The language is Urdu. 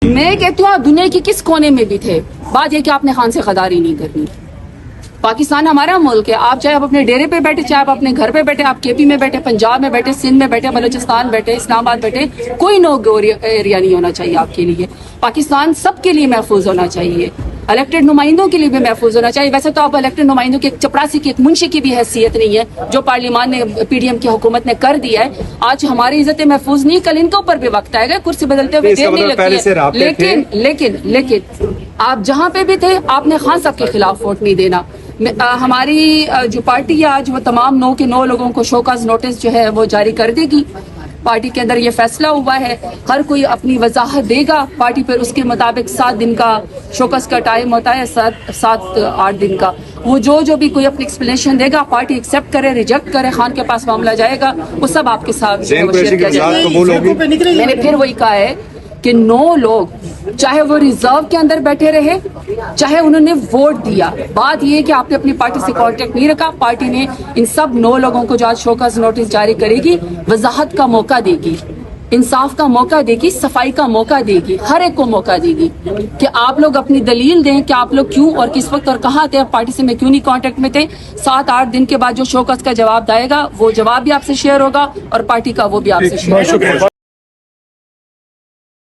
میں کہتی ہوں آپ دنیا کی کس کونے میں بھی تھے، بات یہ کہ آپ نے خان سے غداری نہیں کرنی. پاکستان ہمارا ملک ہے، آپ چاہے آپ اپنے ڈیرے پہ بیٹھے، چاہے آپ اپنے گھر پہ بیٹھے، آپ کے پی میں بیٹھے، پنجاب میں بیٹھے، سندھ میں بیٹھے، بلوچستان بیٹھے، اسلام آباد بیٹھے، کوئی نو گو ایریا نہیں ہونا چاہیے آپ کے لیے. پاکستان سب کے لیے محفوظ ہونا چاہیے، الیکٹڈ نمائندوں کے لیے بھی محفوظ ہونا چاہیے. ویسے تو آپ الیکٹڈ نمائندوں کی ایک چپڑاسی کی، ایک منشی کی بھی حیثیت نہیں ہے جو پارلیمان نے پی ڈی ایم کی حکومت نے کر دیا ہے. آج ہماری عزت محفوظ نہیں، کل ان کے اوپر بھی وقت آئے گا. کرسی بدلتے ہوئے دیر نہیں لگتی ہے، لیکن آپ جہاں پہ بھی تھے آپ نے خان صاحب کے خلاف ووٹ نہیں دینا. ہماری جو پارٹی ہے آج وہ تمام 9 کے 9 لوگوں کو شوکاز نوٹس جو ہے وہ جاری کر دے گی. پارٹی کے اندر یہ فیصلہ ہوا ہے، ہر کوئی اپنی وضاحت دے گا پارٹی پر. اس کے مطابق 7 دن کا شوکاز کا ٹائم ہوتا ہے، 7-8 دن کا. وہ جو بھی کوئی اپنی ایکسپلینیشن دے گا، پارٹی ایکسیپٹ کرے ریجیکٹ کرے، خان کے پاس معاملہ جائے گا، وہ سب آپ کے ساتھ شیئر کیا جائے گا. میں نے پھر وہی کہا ہے کہ 9 لوگ چاہے وہ ریزرو کے اندر بیٹھے رہے، چاہے انہوں نے ووٹ دیا، بات یہ ہے کہ آپ نے اپنی پارٹی سے کانٹیکٹ نہیں رکھا. پارٹی نے ان سب 9 لوگوں کو جو آج شوکاز نوٹس جاری کرے گی، وضاحت کا موقع دے گی، انصاف کا موقع دے گی، صفائی کا موقع دے گی، ہر ایک کو موقع دے گی کہ آپ لوگ اپنی دلیل دیں کہ آپ لوگ کیوں اور کس وقت اور کہاں تھے، پارٹی سے میں کیوں نہیں کانٹیکٹ میں تھے. 7-8 دن کے بعد جو شوکاز کا جواب آئے گا وہ جواب بھی آپ سے شیئر ہوگا اور پارٹی کا وہ بھی آپ سے شیئر ہوگا.